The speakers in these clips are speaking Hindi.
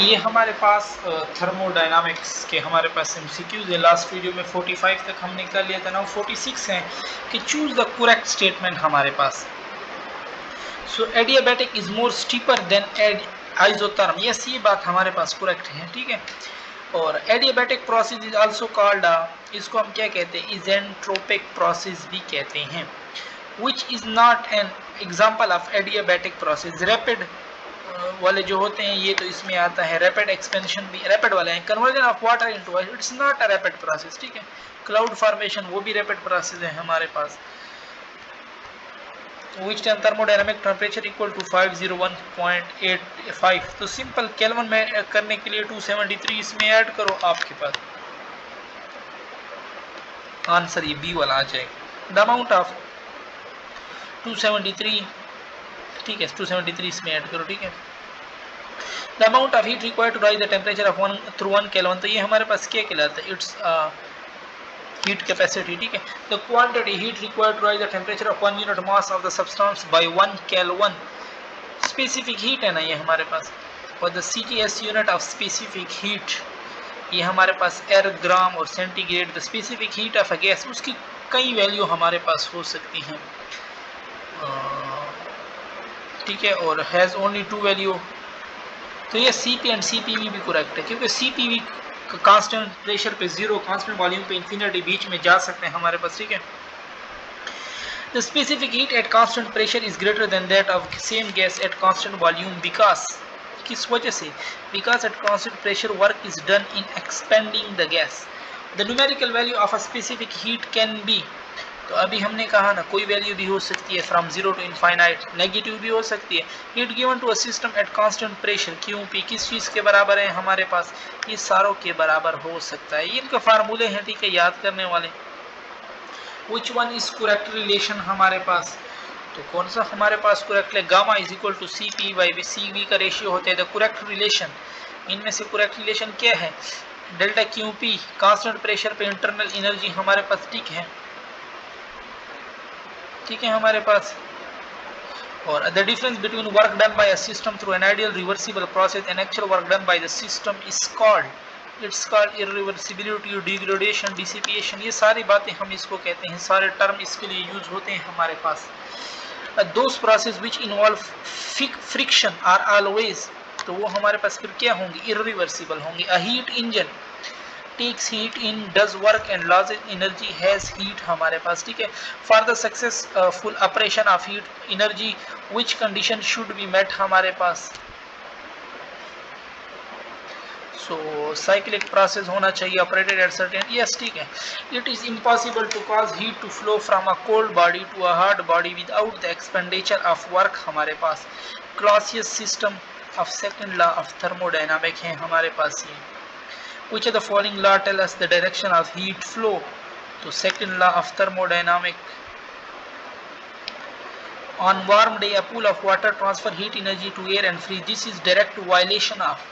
ये हमारे पास थर्मोडायनामिक्स के हमारे पास एमसीक्यूज है। लास्ट वीडियो में 45 तक हमने कर लिया था, नाउ 46 है कि चूज द करेक्ट स्टेटमेंट हमारे पास। So adiabatic is more steeper than isotherm, yes ये बात हमारे पास करेक्ट है, ठीक है। और adiabatic process is also called, इसको हम क्या कहते हैं, इजेंट्रोपिक प्रोसेस भी कहते हैं। Which is not an example of adiabatic process, rapid वाले जो होते हैं ये तो इसमें आता है, रैपिड एक्सपेंशन भी रैपिड वाले हैं, conversion of water into ice it's not a rapid process, ठीक है। क्लाउड फॉर्मेशन वो भी रैपिड प्रोसेस है हमारे पास। which time thermodynamic temperature equal to 501.85, तो सिंपल केल्विन में करने के लिए 273 इसमें ऐड करो, आपके पास आंसर ये बी वाला आ जाएगा। द अमाउंट ऑफ 273, ठीक है, 273 इसमें ऐड करो, ठीक है। The amount of heat required to raise the temperature of 1 through 1 kelvin, तो ये हमारे पास क्या कहलाता है, इट्स heat capacity, ठीक है। the quantity heat required to rise the temperature of 1 unit mass of the substance by 1 Kelvin, specific heat है ना ये हमारे पास, और the CTS unit of specific heat ये हमारे पास एयर ग्राम और centigrade. the specific heat of a gas, उसकी कई वैल्यू हमारे पास हो सकती हैं, ठीक है, और हैज ओनली 2 वैल्यू, तो ये CP एंड CPV भी करेक्ट है, क्योंकि CPV कांस्टेंट प्रेशर पे 0, कांस्टेंट वॉल्यूम पे इंफिनिटी बीच में जा सकते हैं हमारे पास, ठीक है। The specific heat at constant pressure is greater than that of same gas at constant volume because, किस वजह से, because at constant pressure work is done in expanding the gas. The numerical value of a specific heat can be, तो अभी हमने कहा ना कोई वैल्यू भी हो सकती है फ्रॉम 0 टू इनफाइनाइट, नेगेटिव भी हो सकती है। Heat given to a system at constant pressure QP किस चीज़ के बराबर है हमारे पास, ये सारों के बराबर हो सकता है, ये इनके फार्मूले हैं, ठीक है, याद करने वाले। Which one is correct relation हमारे पास, तो कौन सा हमारे पास करेक्ट है, gamma is equal to CP/CV का रेशियो होता है। द करेक्ट रिलेशन, इनमें से करेक्ट रिलेशन क्या है, डेल्टा QP कांस्टेंट प्रेशर पे इंटरनल एनर्जी हमारे पास, ठीक है, ठीक है हमारे पास। और the difference between work done by a system through an ideal reversible process and actual work done by the system is called, it's called irreversibility, degradation, dissipation, ये सारी बातें हम इसको कहते हैं, सारे टर्म इसके लिए यूज होते हैं हमारे पास। Those process which involve friction are always, तो वो हमारे पास फिर क्या होंगे, इरिवर्सिबल होंगे। A heat engine takes heat in, does work and loses energy, has heat हमारे पास, ठीक है। for the successful operation of heat energy which condition should be met हमारे पास, so cyclic process होना चाहिए, operated at certain, yes ठीक है। it is impossible to cause heat to flow from a cold body to a hot body without the expenditure of work हमारे पास। Clausius system of second law of thermodynamics है हमारे पास ये। Which of the following law tell us the direction of heat flow, तो second law of thermodynamic, on warm day a pool of water transfer heat energy to air and freeze, this is direct violation of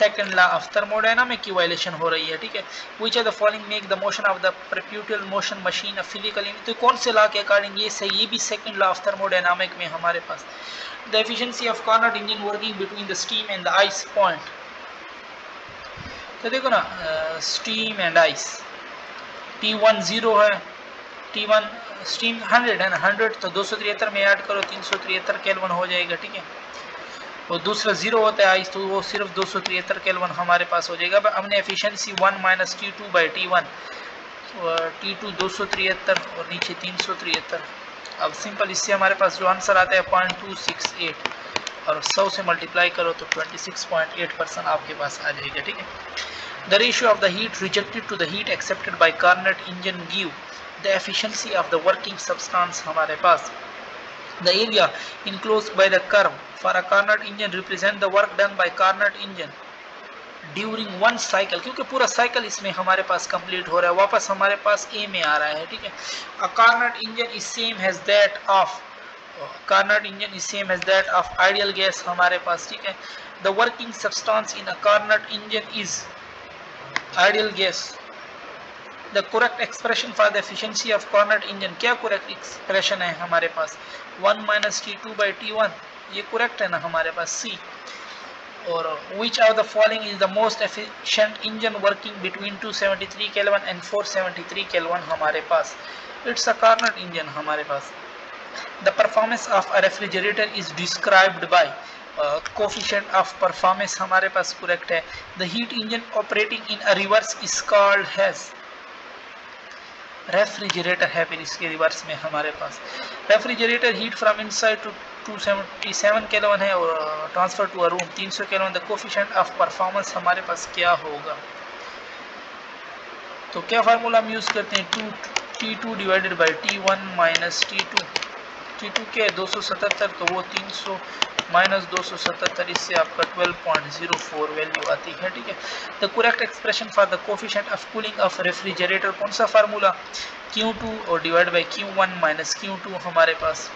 second law of thermodynamic की वायलेशन हो रही है, ठीक है। Which of the following make the motion of the perpetual motion machine a physical, तो कौन से लॉ के अकॉर्डिंग ये सही, ये भी सेकंड लॉ ऑफ थर्मोडायनामिक में हमारे पास। The efficiency of Carnot engine working between the steam and the ice point, तो देखो ना, स्टीम एंड आइस, T1 0 है, T1 स्टीम 100 है ना, 100 तो 273 में ऐड करो, 373 केल्विन हो जाएगा, ठीक है। और दूसरा 0 होता है आइस, तो वो सिर्फ 273 केल्विन हमारे पास हो जाएगा। हमने एफिशिएंसी 1 - T2/T1, T2 273 और नीचे 373। अब सिंपल इससे हमारे पास जो आंसर आता है 0.268 और 100 से मल्टीप्लाई करो तो 26.8% आपके पास आ जाएगा, ठीक है। The ratio of the heat rejected to the heat accepted by Carnot engine give the efficiency of the working substance हमारे पास। The area enclosed by the curve for a Carnot engine represent the work done by Carnot engine during one cycle, क्योंकि पूरा साइकिल इसमें हमारे पास कंप्लीट हो रहा है, वापस हमारे पास A में आ रहा है, ठीक है। A Carnot engine is same as that of Carnot engine is same as that of ideal gas हमारे पास, ठीक है। The working substance in a Carnot engine is ideal gas। The correct expression for the efficiency of Carnot engine, क्या correct expression है हमारे पास, 1 - T2/T1, ये correct है ना हमारे पास, C। और which of the following is the most efficient engine working between 273 Kelvin and 473 Kelvin हमारे पास. It's a Carnot engine हमारे पास. The performance of a refrigerator is described by coefficient of performance हमारे पास correct है. The heat engine operating in a reverse is called as refrigerator है. फिर इसके रिवर्स में हमारे पास refrigerator heat from inside to 277 kelvin है और transfer to a room 300 kelvin. The coefficient of performance हमारे पास क्या होगा? तो क्या फार्मूला हम यूज करते हैं? T2 divided by T1 minus T2. T2 क्या है 277, तो वो 300 माइनस 277, इससे आपका 12.04 वैल्यू आती है. ठीक है. The correct expression for the coefficient of cooling of refrigerator कौन सा फार्मूला? Q2 और divide by Q1 minus Q2 हमारे पास.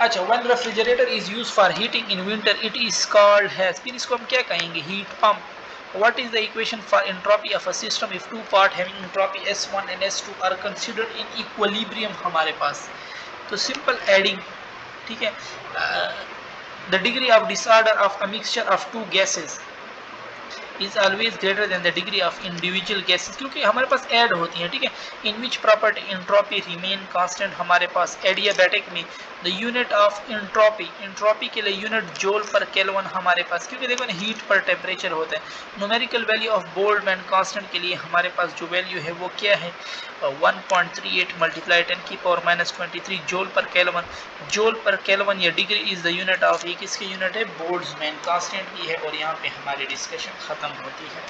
अच्छा, when refrigerator is used for heating in winter it is called has. फिर इसको हम क्या कहेंगे? Heat pump. What is the equation for entropy of a system if two part having entropy S1 and S2 are considered in equilibrium हमारे पास? तो सिंपल एडिंग. ठीक है. The degree of disorder of a mixture of two gases is always greater than the degree of individual gases, क्योंकि हमारे पास ऐड होती हैं. ठीक है. In which property entropy remain constant हमारे पास. एडियाबैटिक में द यूनिट ऑफ एंट्रोपी के लिए यूनिट जोल पर केल्विन हमारे पास, क्योंकि देखो ना हीट पर टेम्परेचर होता है. Numerical value of Boltzmann constant के लिए हमारे पास जो वैल्यू है वो क्या है? 1.38 मल्टीप्लाई 10⁻23 जोल पर केल्विन. जोल पर केल्विन या degree is the unit of, ये किसकी यूनिट है? बोल्ट्जमैन कांस्टेंट की है. और यहाँ पे हमारी डिस्कशन खत्म होती है.